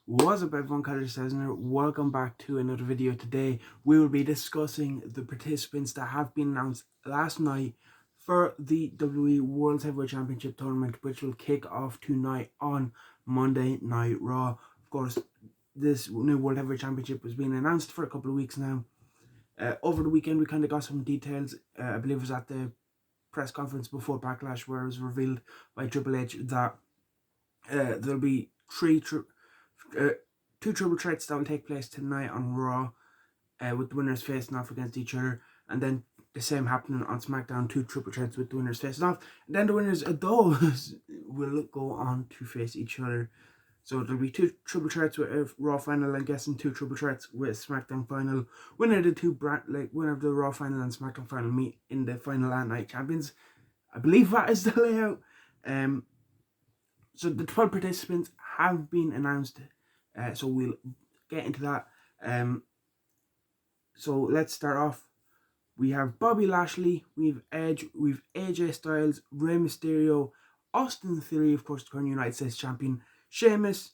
What's up everyone, Carter Sesner. Welcome back to another video. Today we will be discussing the participants that have been announced last night for the WWE World Heavyweight Championship tournament, which will kick off tonight on Monday Night Raw. Of course, this new World Heavyweight Championship was being announced for a couple of weeks now. Over the weekend we kind of got some details. I believe it was at the press conference before Backlash where it was revealed by Triple H that there'll be two triple threats that will take place tonight on Raw, with the winners facing off against each other, and then the same happening on SmackDown, two triple threats with the winners facing off, and then the winners of those will go on to face each other. So there'll be two triple threats with a Raw final, I'm guessing two triple threats with a SmackDown final. Winner of the Raw final and SmackDown final meet in the final at night champions. I believe that is the layout. So the 12 participants have been announced, so we'll get into that. So let's start off. We have Bobby Lashley, we've Edge, we've AJ Styles, Rey Mysterio, Austin Theory, of course, the current United States champion, Sheamus,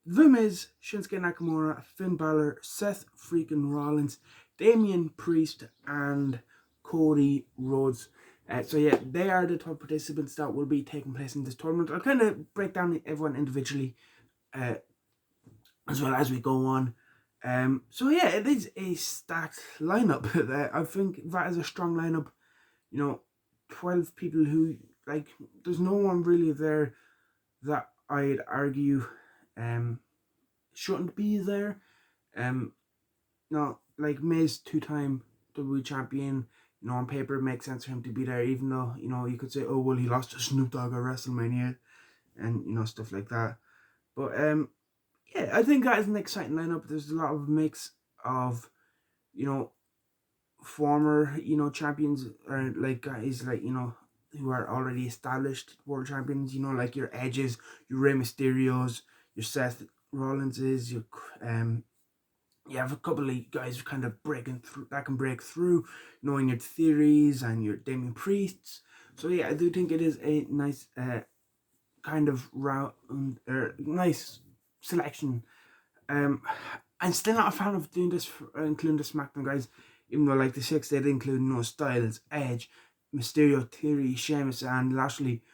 The Miz, Shinsuke Nakamura, Finn Balor, Seth freaking Rollins, Damian Priest, and Cody Rhodes. So yeah, they are the 12 participants that will be taking place in this tournament. I'll kind of break down everyone individually as well as we go on. So yeah, it is a stacked lineup. I think that is a strong lineup. 12 people who, like, there's no one really there that I'd argue shouldn't be there. Like Miz, two-time WWE champion. On paper it makes sense for him to be there, even though, you could say, oh, well, he lost to Snoop Dogg at WrestleMania and, stuff like that. But, yeah, I think that is an exciting lineup. There's a lot of mix of, former, champions, or, like, guys, like, who are already established world champions, like your Edges, your Rey Mysterios, your Seth Rollinses, your, you have a couple of guys kind of breaking through that can break through, knowing your Theories and your Damian Priests. So yeah, I do think it is a nice kind of nice selection. I'm still not a fan of doing this including the SmackDown guys, even though like the 6 they did include Styles, Edge, Mysterio, Theory, Sheamus, and Lashley.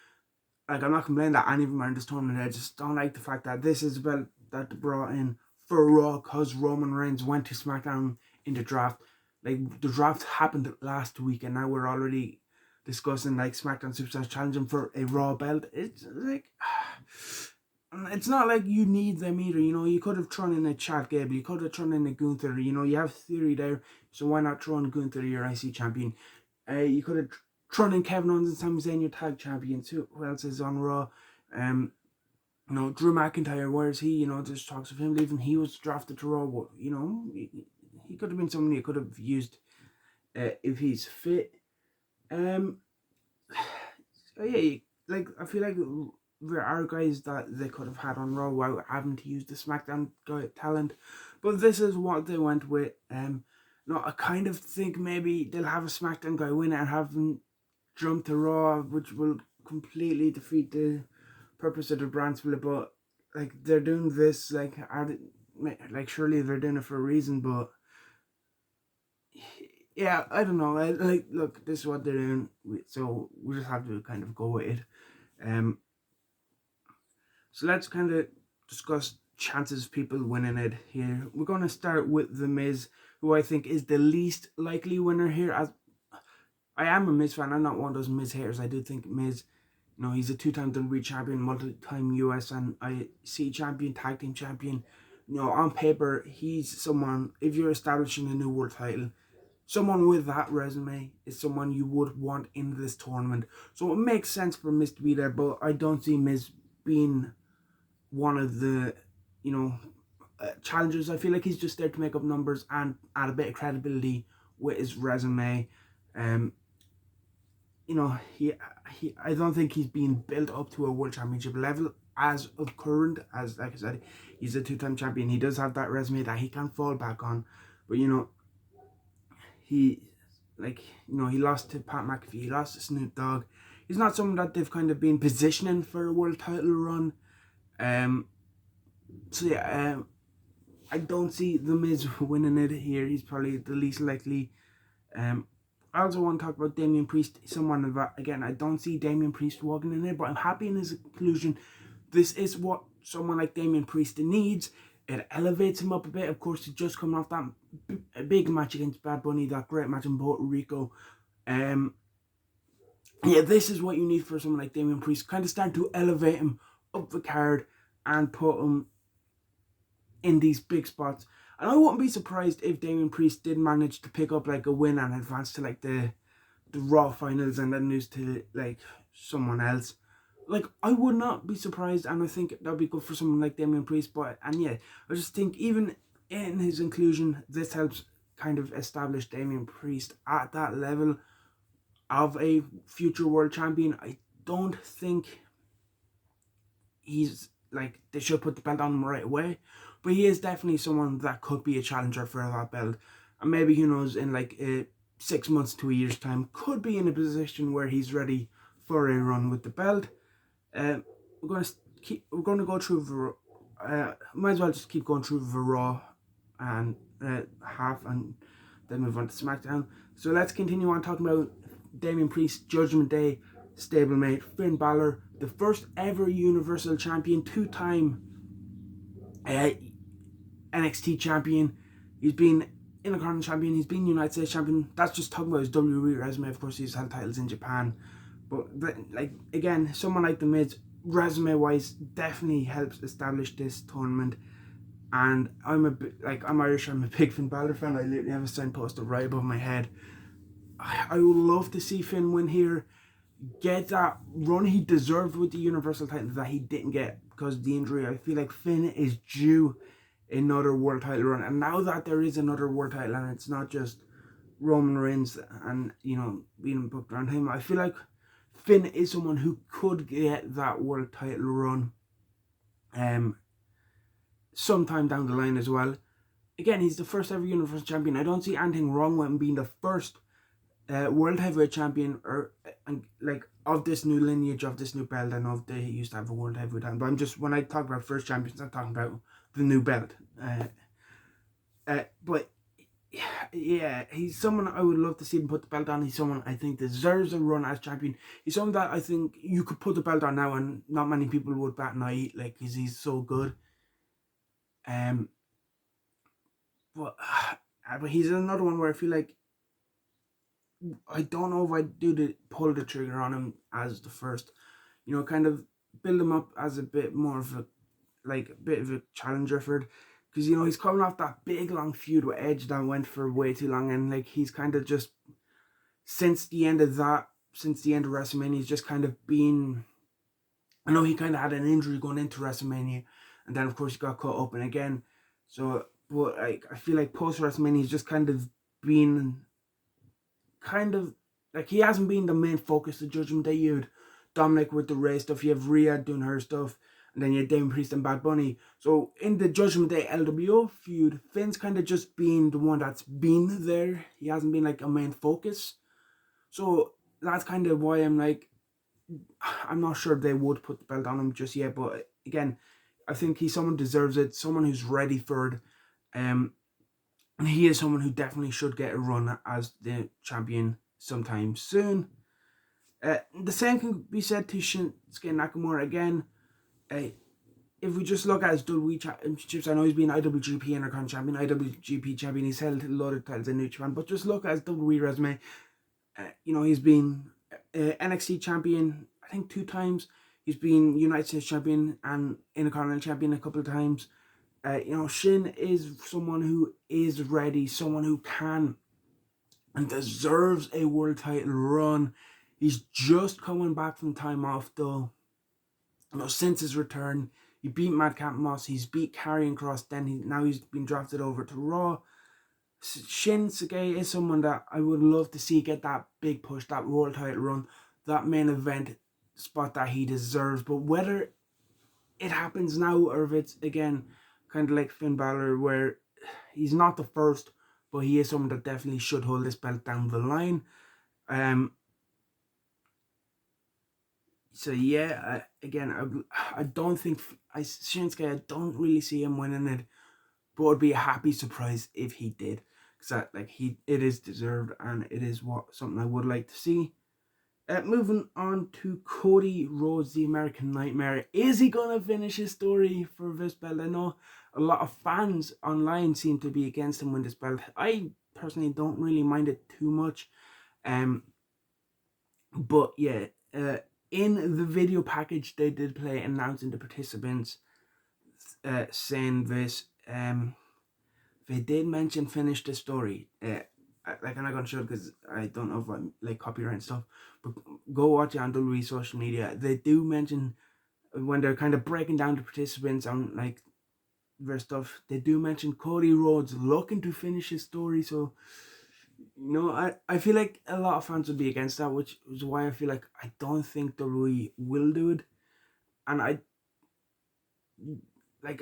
Like, I'm not complaining that any of them are in this tournament. I just don't like the fact that this is about that they brought in for Raw because Roman Reigns went to SmackDown in the draft. Like, the draft happened last week and now we're already discussing like SmackDown Superstars challenging for a Raw belt. It's like, it's not like you need them either. You could have thrown in a Chad Gable, you could have thrown in a Gunther. You have Theory there, so why not throw in Gunther, your IC champion? You could have thrown in Kevin Owens and Sami Zayn, your tag champions. Who else is on Raw? Drew McIntyre, where is he? There's talks of him leaving. He was drafted to Raw. He could have been someone you could have used if he's fit. So yeah, like, I feel like there are guys that they could have had on Raw without having to use the SmackDown guy talent, but this is what they went with. I kind of think maybe they'll have a SmackDown guy win and have him jump to Raw, which will completely defeat the purpose of the brand split. But like, they're doing this, like, surely they're doing it for a reason. But yeah, I don't know. Look, this is what they're doing, so we just have to kind of go with it. So let's kind of discuss chances of people winning it here. We're going to start with The Miz, who I think is the least likely winner here. As I am a Miz fan, I'm not one of those Miz haters. I do think Miz, he's a two-time WWE champion, multi-time US and IC champion, tag team champion. On paper, he's someone, if you're establishing a new world title, someone with that resume is someone you would want in this tournament. So it makes sense for Miz to be there, but I don't see Miz being one of the, challengers. I feel like he's just there to make up numbers and add a bit of credibility with his resume. I don't think he's being built up to a world championship level as of current. As like I said, he's a two-time champion. He does have that resume that he can fall back on, but he lost to Pat McAfee, he lost to Snoop Dogg. He's not someone that they've kind of been positioning for a world title run. So yeah, I don't see The Miz winning it here. He's probably the least likely. I also want to talk about Damian Priest, someone that, again, I don't see Damian Priest walking in there, but I'm happy in his inclusion. This is what someone like Damian Priest needs. It elevates him up a bit. Of course, he's just coming off that big match against Bad Bunny, that great match in Puerto Rico. Yeah, this is what you need for someone like Damian Priest. Kind of start to elevate him up the card and put him in these big spots. And I wouldn't be surprised if Damian Priest did manage to pick up like a win and advance to like the Raw finals and then lose to like someone else. Like, I would not be surprised, and I think that'd be good for someone like Damian Priest. But, and yeah, I just think even in his inclusion, this helps kind of establish Damian Priest at that level of a future world champion. I don't think he's like, they should put the belt on him right away, but he is definitely someone that could be a challenger for that belt. And maybe, who knows, in like 6 months to a year's time, could be in a position where he's ready for a run with the belt. We're going to go through might as well just keep going through the Raw and half, and then move on to SmackDown. So let's continue on talking about Damian Priest, Judgment Day stablemate, Finn Balor, the first ever Universal Champion, 2-time NXT Champion. He's been Intercontinental Champion, he's been United States Champion. That's just talking about his WWE resume. Of course, he's held titles in Japan. But like, again, someone like The Miz, resume-wise, definitely helps establish this tournament. And I'm Irish, I'm a big Finn Balor fan. I literally have a sign posted right above my head. I would love to see Finn win here, get that run he deserved with the Universal title that he didn't get because of the injury. I feel like Finn is due another world title run, and now that there is another world title and it's not just Roman Reigns and, you know, being booked around him, I feel like Finn is someone who could get that world title run sometime down the line as well. Again, he's the first ever Universal Champion. I don't see anything wrong with him being the first World Heavyweight Champion, or like, of this new lineage, of this new belt. I know they used to have a World Heavyweight title, but I'm just, when I talk about first champions, I'm talking about the new belt. But yeah, he's someone I would love to see him put the belt on. He's someone I think deserves a run as champion. He's someone that I think you could put the belt on now and not many people would bat an eye, like, because he's so good. But he's another one where I feel like I don't know if I pull the trigger on him as the first, you know, kind of build him up as a bit more of a, like, a bit of a challenger for it, because, you know, he's coming off that big long feud with Edge that went for way too long, and like, he's kind of just, since the end of WrestleMania, he's just kind of been, I know he kind of had an injury going into WrestleMania, and then of course he got cut open again. So, but like, I feel like post WrestleMania he's just kind of been, like, he hasn't been the main focus of Judgment Day. You had Dominic with the Ray stuff, you have Rhea doing her stuff, and then you had Damian Priest and Bad Bunny. So in the Judgment Day LWO feud, Finn's kind of just been the one that's been there. He hasn't been like a main focus. So that's kind of why I'm like, I'm not sure if they would put the belt on him just yet. But again, I think he's someone who deserves it, someone who's ready for it. And he is someone who definitely should get a run as the champion sometime soon. The same can be said to Shinsuke Nakamura again. If we just look at his WWE championships, I know he's been IWGP Intercontinental Champion, IWGP Champion, he's held a lot of titles in New Japan, but just look at his WWE resume. You know, he's been NXT Champion, I think 2 times. He's been United States Champion and Intercontinental Champion a couple of times. You know, Shin is someone who is ready, someone who can and deserves a world title run. He's just coming back from time off, though. You know, since his return, he beat Madcap Moss, he's beat Karrion Kross, then now he's been drafted over to Raw. Shinsuke is someone that I would love to see get that big push, that world title run, that main event spot that he deserves. But whether it happens now or if it's, again, kind of like Finn Balor, where he's not the first, but he is someone that definitely should hold this belt down the line. So yeah, I don't think Shinsuke. I don't really see him winning it, but it'd be a happy surprise if he did, because it is deserved and it is something I would like to see. Moving on to Cody Rhodes, the American Nightmare. Is he gonna finish his story for this belt? I know a lot of fans online seem to be against him with this belt. I personally don't really mind it too much. But yeah, in the video package they did play announcing the participants, saying this. They did mention finish the story. I'm not gonna show it because I don't know if I'm like copyright and stuff. But go watch it on WWE social media. They do mention when they're kind of breaking down the participants and like their stuff. They do mention Cody Rhodes looking to finish his story. So I feel like a lot of fans would be against that, which is why I feel like I don't think WWE will do it. And I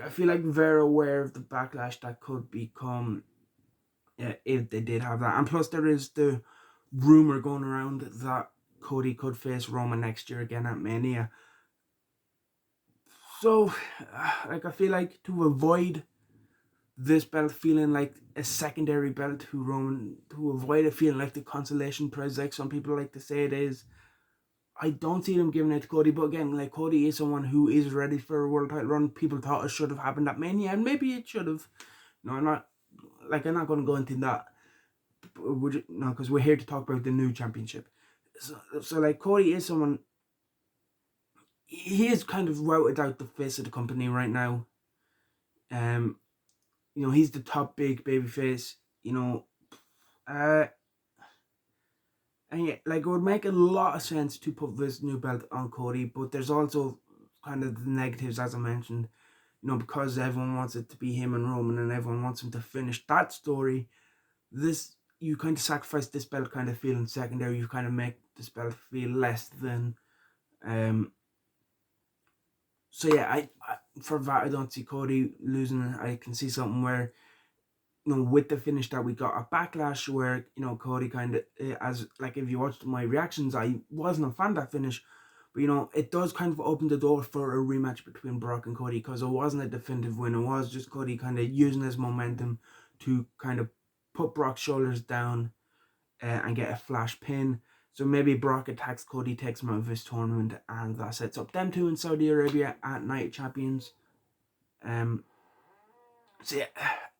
feel like they're aware of the backlash that could become if they did have that. And plus there is the rumor going around that Cody could face Roman next year again at Mania. So I feel like to avoid this belt feeling like a secondary belt to Roman, to avoid it feeling like the consolation prize like some people like to say it is, I don't see them giving it to Cody. But again, like, Cody is someone who is ready for a world title run. People thought it should have happened at Mania, and maybe it should have. No, I'm not going to go into that. Because we're here to talk about the new championship. So like, Cody is someone. He is kind of routed out the face of the company right now. He's the top big baby face. And yeah, like, it would make a lot of sense to put this new belt on Cody, but there's also kind of the negatives, as I mentioned. Because everyone wants it to be him and Roman, and everyone wants him to finish that story. You kind of sacrifice this belt kind of feeling secondary. You kind of make this belt feel less than. So yeah, I for that I don't see Cody losing. I can see something where, with the finish that we got at Backlash, where Cody kind of, as like, if you watched my reactions, I wasn't a fan of that finish, but it does kind of open the door for a rematch between Brock and Cody, because it wasn't a definitive win. It was just Cody kind of using his momentum to kind of put Brock's shoulders down and get a flash pin. So maybe Brock attacks Cody, takes him out of this tournament, and that sets up them two in Saudi Arabia at Night Champions. So yeah,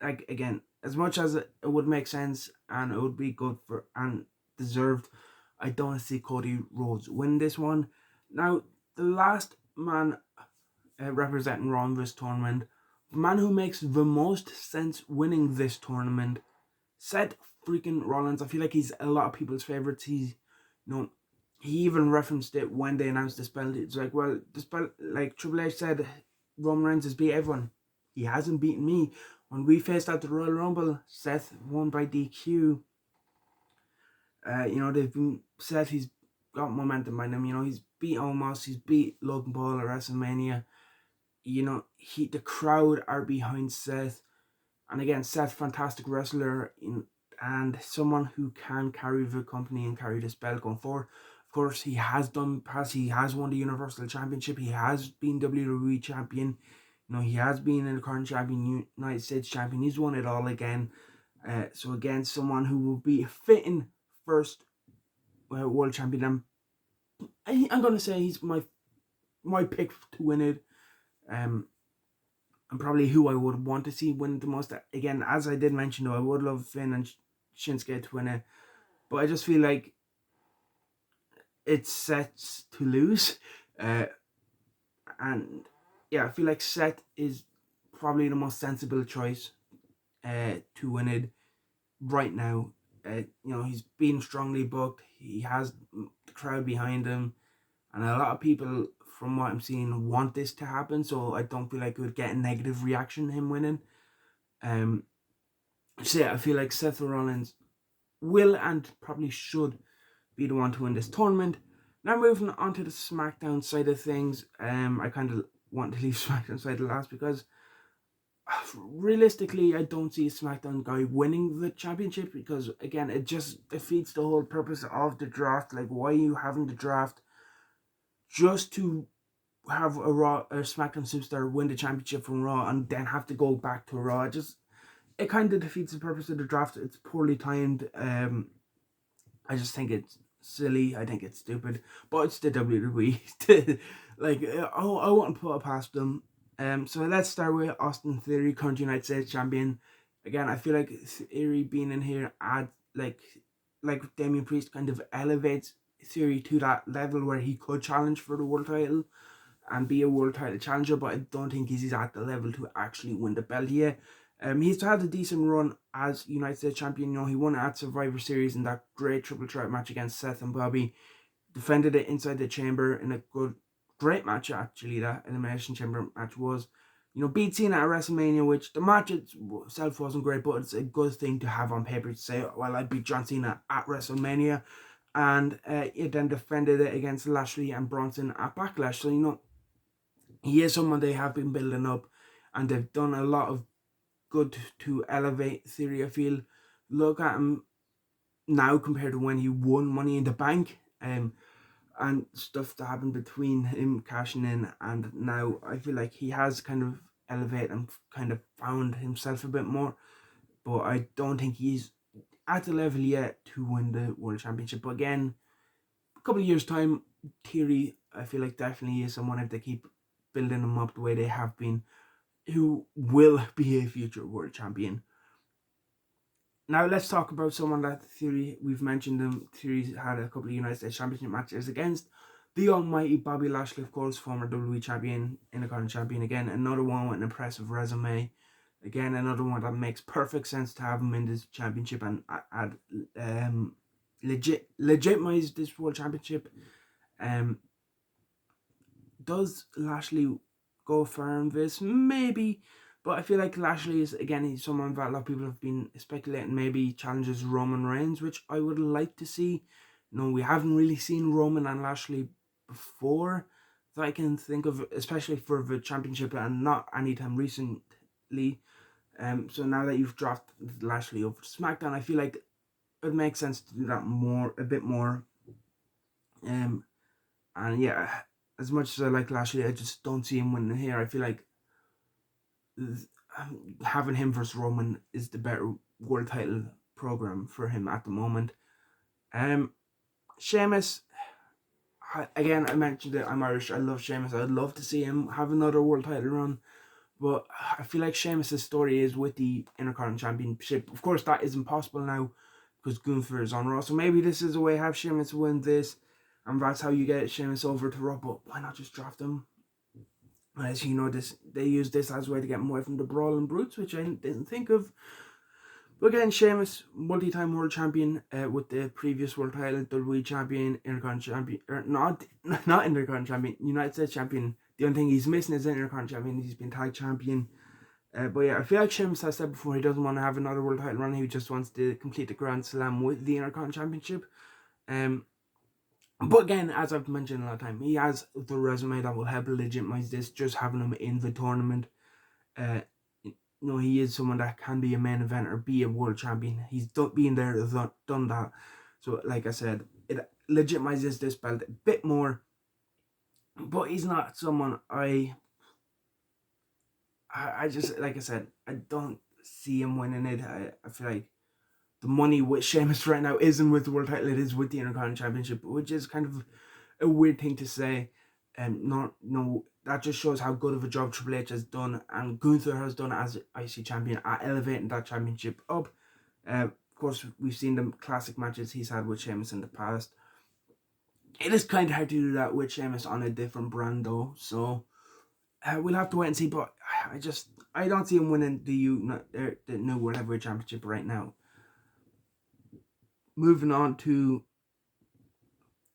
like, again, as much as it would make sense and it would be good for and deserved, I don't see Cody Rhodes win this one. Now, the last man representing Raw in this tournament, the man who makes the most sense winning this tournament, Seth freaking Rollins. I feel like he's a lot of people's favorites. He even referenced it when they announced this belt. It's like, well, this belt, like Triple H said, Roman Reigns has beat everyone. He hasn't beaten me. When we faced at the Royal Rumble, Seth won by DQ. They've been said he's got momentum behind him. He's beat Omos, he's beat Logan Paul at WrestleMania. The crowd are behind Seth. And again, Seth, fantastic wrestler, and someone who can carry the company and carry this belt going forward. Of course, he has won the Universal Championship. He has been WWE champion. He has been in the current champion, United States champion. He's won it all again. So again, someone who will be fitting first world champion. I'm gonna say he's my pick to win it. And probably who I would want to see win the most. Again, as I did mention, though, I would love Finn and Shinsuke to win it, but I just feel like it's Seth's to lose. And yeah, I feel like Seth is probably the most sensible choice to win it right now. He's been strongly booked. He has the crowd behind him, and a lot of people, from what I'm seeing, want this to happen. So I don't feel like it would get a negative reaction him winning. So yeah, I feel like Seth Rollins will and probably should be the one to win this tournament. Now, moving on to the SmackDown side of things, I kind of want to leave SmackDown side to last because realistically, I don't see a SmackDown guy winning the championship, because again, it just defeats the whole purpose of the draft. Like, why are you having the draft just to have a Raw or SmackDown superstar win the championship from Raw and then have to go back to Raw. It kind of defeats the purpose of the draft. It's poorly timed. I just think it's silly. I think it's stupid. But it's the WWE. Like, I wouldn't put it past them. So let's start with Austin Theory, current United States champion. Again, I feel like Theory being in here adds like Damian Priest kind of elevates Theory to that level where he could challenge for the world title and be a world title challenger, but I don't think he's at the level to actually win the belt yet. He's had a decent run as United States champion. He won at Survivor Series in that great triple threat match against Seth and Bobby. Defended it inside the chamber in a great match actually. That Elimination Chamber match was. Beat Cena at WrestleMania, which the match itself wasn't great, but it's a good thing to have on paper to say, well, I beat John Cena at WrestleMania. And it then defended it against Lashley and Bronson at Backlash. So, he is someone they have been building up, and they've done a lot of good to elevate Theory, I feel. Look at him now compared to when he won Money in the Bank, and stuff that happened between him cashing in and now. I feel like he has kind of elevated and kind of found himself a bit more, but I don't think he's at the level yet to win the World Championship. But again, a couple of years' time, Theory, I feel like definitely is someone, if they keep building him up the way they have been, who will be a future world champion. Now let's talk about someone that Theory, we've mentioned him. Theory's had a couple of United States Championship matches against the almighty Bobby Lashley, of course, former WWE champion, Intercontinental champion. Again, another one with an impressive resume. Again, another one that makes perfect sense to have him in this championship and legitimize this world championship. Does Lashley go far in this? Maybe, but I feel like Lashley is, again, he's someone that a lot of people have been speculating maybe challenges Roman Reigns, which I would like to see. We haven't really seen Roman and Lashley before that I can think of, especially for the championship, and not anytime recently. So now that you've dropped Lashley over to SmackDown, I feel like it makes sense to do that a bit more. And yeah, as much as I like Lashley, I just don't see him winning here. I feel like having him versus Roman is the better world title program for him at the moment. Sheamus, again, I mentioned it, I'm Irish, I love Sheamus. I'd love to see him have another world title run, but I feel like Sheamus' story is with the Intercontinental Championship. Of course, that isn't possible now because Gunther is on Raw, so maybe this is a way to have Sheamus win this, and that's how you get Sheamus over to Raw. But why not just draft him? As you know, they use this as a way to get him away from the Brawling Brutes, which I didn't think of. But again, Sheamus, multi-time world champion with the previous world title, WWE champion, Intercontinental champion, or not Intercontinental champion, United States champion. The only thing he's missing is Intercontinental champion. He's been tag champion. But yeah, I feel like Sheamus has said before he doesn't want to have another world title run. He just wants to complete the Grand Slam with the Intercontinental championship. But again, as I've mentioned a lot of time, he has the resume that will help legitimize this, just having him in the tournament. He is someone that can be a main eventer, be a world champion. He's been there, done that. So, like I said, it legitimizes this belt a bit more. But he's not someone I just, like I said, I don't see him winning it. I feel like the money with Sheamus right now isn't with the world title, it is with the Intercontinental Championship, which is kind of a weird thing to say. That just shows how good of a job Triple H has done and Gunther has done as IC champion at elevating that championship up. Of course, we've seen the classic matches he's had with Sheamus in the past. It is kind of hard to do that with Sheamus on a different brand though, so we'll have to wait and see. But I don't see him winning the new World Heavyweight Championship right now. Moving on to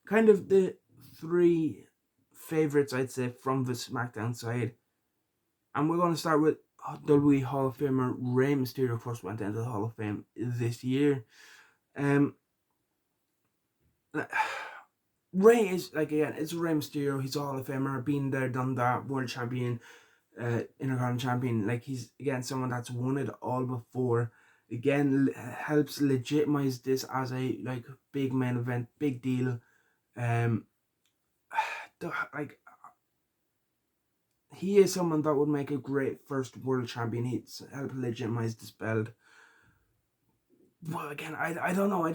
kind of the three favorites, I'd say, from the SmackDown side. And we're going to start with WWE Hall of Famer Rey Mysterio. Of course, went into the Hall of Fame this year. Rey is, it's Rey Mysterio. He's a Hall of Famer. Been there, done that. World champion, Intercontinental champion. He's, again, someone that's won it all before. Again, helps legitimize this as a big main event, big deal. like he is someone that would make a great first world champion. He'd help legitimize this belt. But again, I don't know.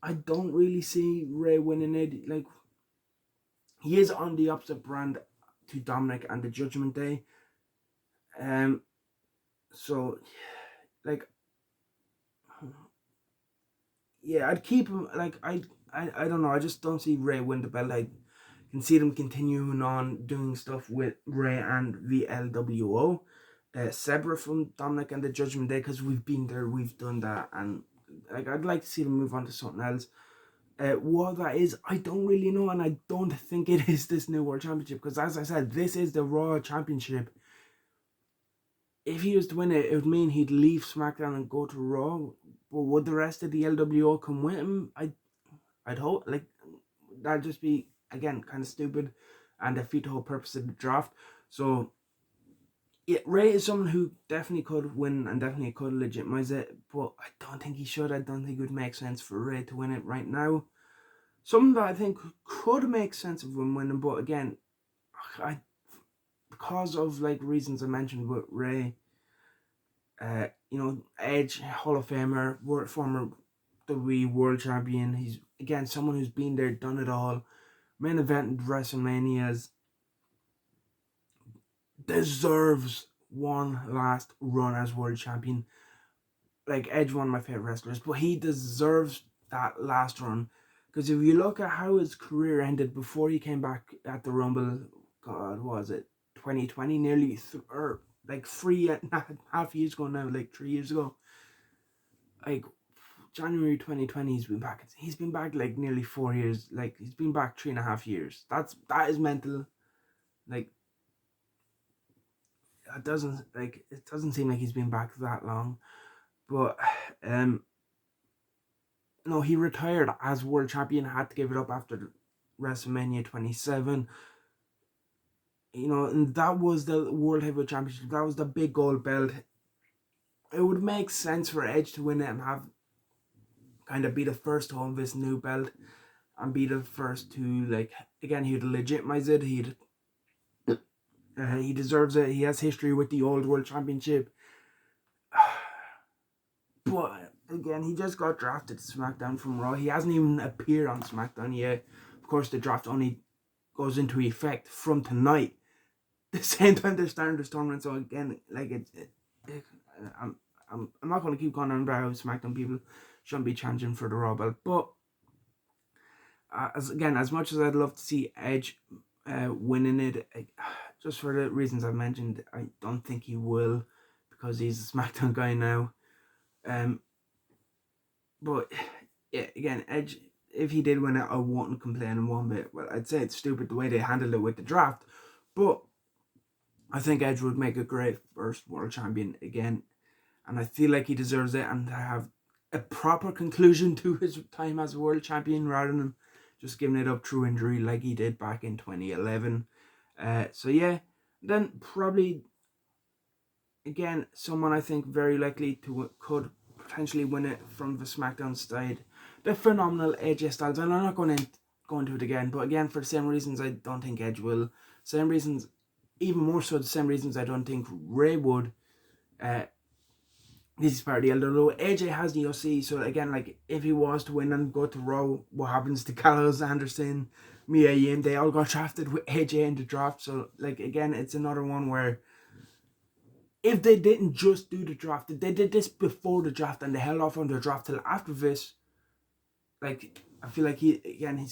I don't really see Ray winning it. Like, he is on the opposite brand to Dominic and the Judgment Day. So like, yeah, I'd keep him. Like, I don't know. I just don't see Ray win the belt. I can see them continuing on doing stuff with Ray and the LWO, separate from Dominic and the Judgment Day, because we've been there, we've done that, and like, I'd like to see them move on to something else. What that is, I don't really know, and I don't think it is this new World Championship, because as I said, this is the Raw Championship. If he was to win it, it would mean he'd leave SmackDown and go to Raw. But would the rest of the LWO come with him? I'd hope. Like, that'd just be, again, kind of stupid and defeat the whole purpose of the draft. So, yeah, Ray is someone who definitely could win and definitely could legitimize it, but I don't think he should. I don't think it would make sense for Ray to win it right now. Something that I think could make sense of him winning, but again, because of like reasons I mentioned with Ray, Edge, Hall of Famer, former WWE World Champion. He's, again, someone who's been there, done it all, main evented WrestleManias, deserves one last run as World Champion. Like, Edge, one of my favorite wrestlers, but he deserves that last run, because if you look at how his career ended before he came back at the Rumble, God, was it 2020, nearly like 3.5 years ago now, like 3 years ago, like January 2020, he's been back like nearly 4 years. Like, he's been back 3.5 years. That is mental. Like, it doesn't seem like he's been back that long. But no, he retired as world champion, had to give it up after WrestleMania 27. And that was the World Heavyweight Championship. That was the big gold belt. It would make sense for Edge to win it and have kind of be the first to hold this new belt and be the first to, like, again, he'd legitimize it. He deserves it. He has history with the old World Championship. But again, he just got drafted to SmackDown from Raw. He hasn't even appeared on SmackDown yet. Of course, the draft only goes into effect from tonight, the same time they're starting this tournament. So again, like, I'm not going to keep going on about how SmackDown people shouldn't be challenging for the Raw belt, but as much as I'd love to see Edge winning it, just for the reasons I've mentioned, I don't think he will, because he's a SmackDown guy now. But yeah, again, Edge, if he did win it, I wouldn't complain in one bit. Well, I'd say it's stupid the way they handled it with the draft, but I think Edge would make a great first world champion again, and I feel like he deserves it, and to have a proper conclusion to his time as a world champion rather than just giving it up through injury like he did back in 2011. So yeah, then probably, again, someone I think very likely to could potentially win it from the SmackDown side, the phenomenal AJ Styles. And I'm not going to go into it again, but again, for the same reasons I don't think Edge will. Same reasons, even more so the same reasons I don't think Ray would. This is part of the LWO. AJ has the OC, so again, like, if he was to win and go to Raw, what happens to Gallows, Anderson, Mia Yim? They all got drafted with AJ in the draft. So, like, again, it's another one where if they didn't just do the draft, if they did this before the draft and they held off on the draft till after this, like, I feel like he's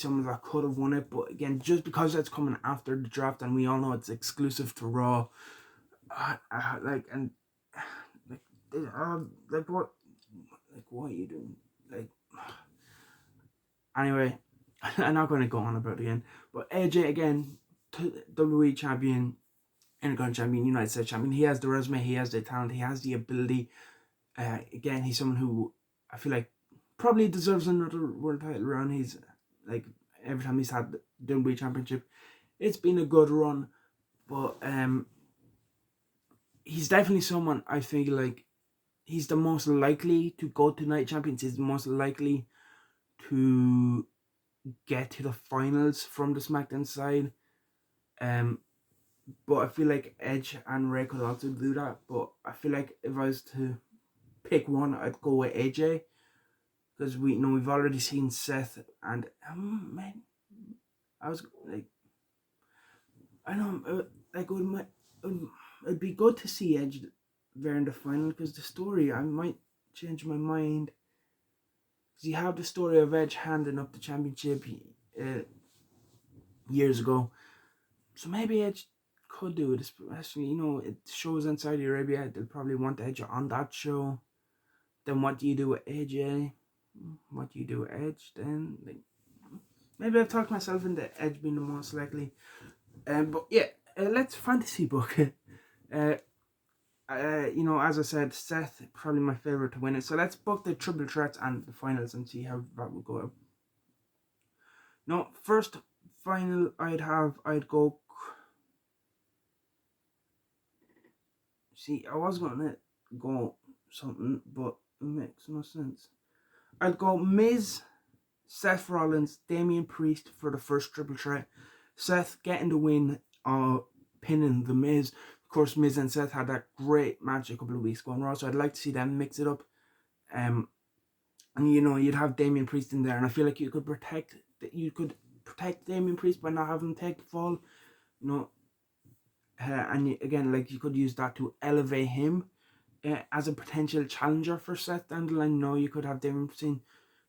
someone that could have won it. But again, just because it's coming after the draft and we all know it's exclusive to Raw, what are you doing? Like, anyway, I'm not going to go on about it again. But AJ, again, WWE champion, Intercontinental champion, United States champion. He has the resume, he has the talent, he has the ability. Again, he's someone who I feel like probably deserves another world title run. He's, like, every time he's had the WWE championship, it's been a good run. But he's definitely someone I feel like he's the most likely to go to Night Champions. He's the most likely to get to the finals from the SmackDown side. Um, but I feel like Edge and Ray could also do that. But I feel like if I was to pick one, I'd go with AJ, because we've already seen Seth, and man, I was like, I know, like it'd be good to see Edge there in the final, because the story, I might change my mind, because you have the story of Edge handing up the championship uh, years ago, so maybe Edge could do it, especially it shows in Saudi Arabia. They'll probably want Edge on that show. Then what do you do with AJ? What do you do with Edge then? Like, maybe I've talked myself into Edge being the most likely. But yeah, let's fantasy book it. As I said, Seth probably my favorite to win it. So let's book the triple threats and the finals and see how that will go out. No, first final I'd go. See, I was gonna go something, but it makes no sense. I'd go Miz, Seth Rollins, Damian Priest for the first triple threat. Seth getting the win, pinning the Miz. Of course, Miz and Seth had that great match a couple of weeks ago on Raw, so I'd like to see them mix it up. And you'd have Damian Priest in there, and I feel like you could protect Damian Priest by not having him take the fall. And again, like, you could use that to elevate him as a potential challenger for Seth down the line. You could have Damian saying,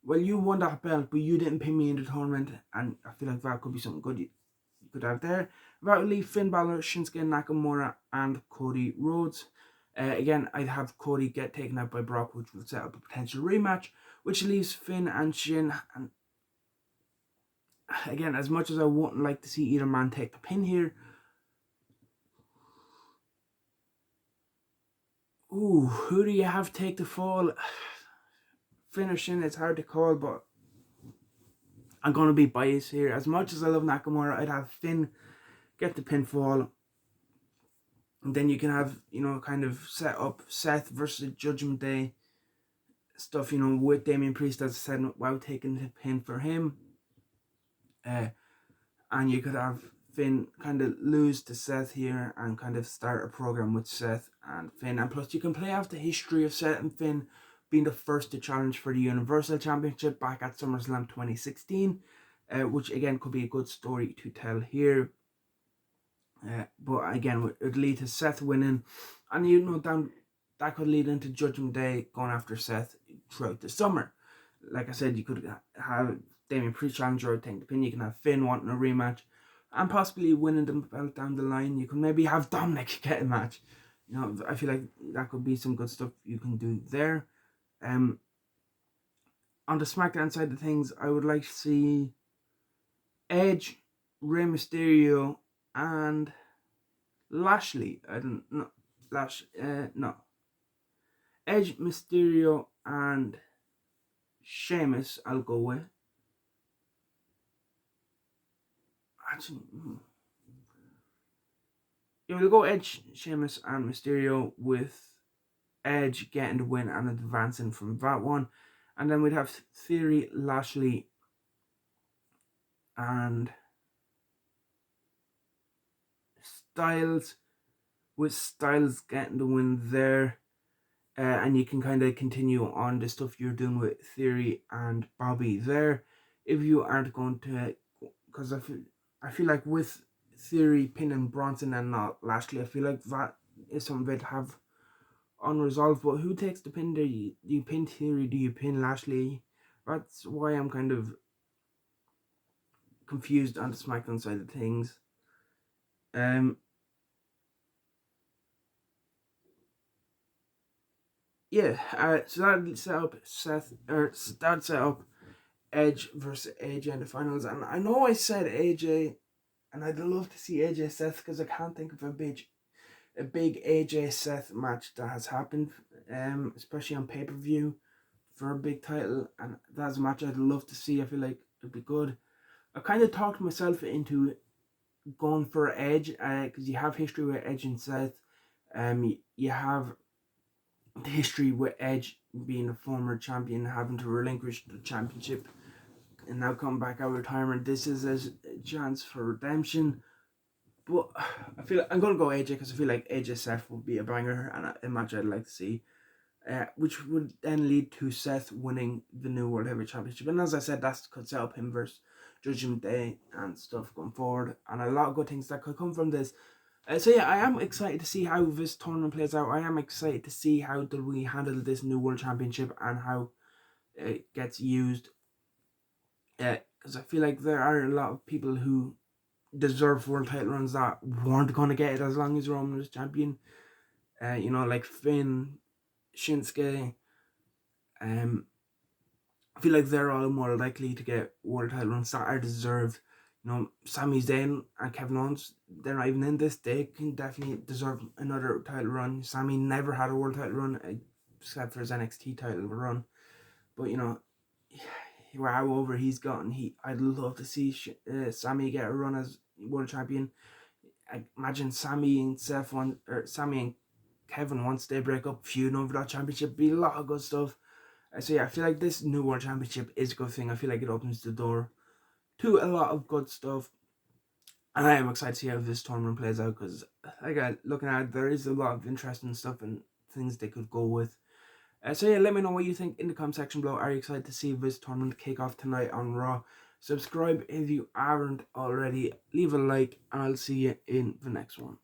well, you won that belt, but you didn't pin me in the tournament, and I feel like that could be something good you could have there. That would leave Finn Balor, Shinsuke Nakamura, and Cody Rhodes. Again, I'd have Cody get taken out by Brock, which would set up a potential rematch, which leaves Finn and Shin. And again, as much as I wouldn't like to see either man take the pin here, who do you have take the fall? Finn or Shin, it's hard to call, but I'm going to be biased here. As much as I love Nakamura, I'd have Finn get the pinfall. And then you can have, kind of set up Seth versus Judgment Day stuff, with Damian Priest, as I said, while taking the pin for him. And you could have Finn kind of lose to Seth here and kind of start a program with Seth and Finn. And plus, you can play off the history of Seth and Finn being the first to challenge for the Universal Championship back at SummerSlam 2016, which again could be a good story to tell here. But again, it would lead to Seth winning, and that could lead into Judgment Day going after Seth throughout the summer. Like I said, you could have Damian Priest challenger or take the pin. You can have Finn wanting a rematch and possibly winning the belt down the line. You can maybe have Dominic get a match. I feel like that could be some good stuff you can do there. On the SmackDown side of things, I would like to see Edge, Rey Mysterio, and Lashley. No. Edge, Mysterio, and Sheamus, I'll go with. Actually, yeah, we'll go Edge, Sheamus, and Mysterio, with Edge getting the win and advancing from that one. And then we'd have Theory, Lashley, and Styles, with Styles getting the win there. And you can kind of continue on the stuff you're doing with Theory and Bobby there. If you aren't going to, because I feel like with Theory pinning Bronson and not Lashley, I feel like that is something they'd have unresolved. But who takes the pin there? Do you pin Theory? Do you pin Lashley? That's why I'm kind of confused on the SmackDown side of things. So that'd set up Edge versus AJ in the finals. And I know I said AJ, and I'd love to see AJ Seth, because I can't think of a big AJ Seth match that has happened, especially on pay-per-view for a big title, and that's a match I'd love to see. I feel like it'd be good. I kind of talked myself into going for Edge, because you have history with Edge and Seth. You have the history with Edge being a former champion, having to relinquish the championship and now come back out of retirement. This is a chance for redemption. But I feel like I'm gonna go AJ because I feel like AJ Seth would be a banger and a match I'd like to see. Which would then lead to Seth winning the new World Heavyweight Championship. And as I said, that could set up him versus Judgment Day and stuff going forward. And a lot of good things that could come from this. So yeah, I am excited to see how this tournament plays out. I am excited to see how we handle this new World Championship and how it gets used. Because I feel like there are a lot of people who deserve world title runs that weren't going to get it as long as Roman was champion. Like Finn, Shinsuke. I feel like they're all more likely to get world title runs that are deserved. Sami Zayn and Kevin Owens, they're not even in this. They can definitely deserve another title run. Sami never had a world title run except for his NXT title run. But how over he's gotten, I'd love to see Sami get a run as world champion. I imagine Sami and Sami and Kevin, once they break up, feuding over that championship, be a lot of good stuff. So yeah, I feel like this new World Championship is a good thing. I feel like it opens the door to a lot of good stuff. And I am excited to see how this tournament plays out because, looking at it, there is a lot of interesting stuff and things they could go with. So yeah, let me know what you think in the comment section below. Are you excited to see this tournament kick off tonight on Raw? Subscribe if you aren't already. Leave a like and I'll see you in the next one.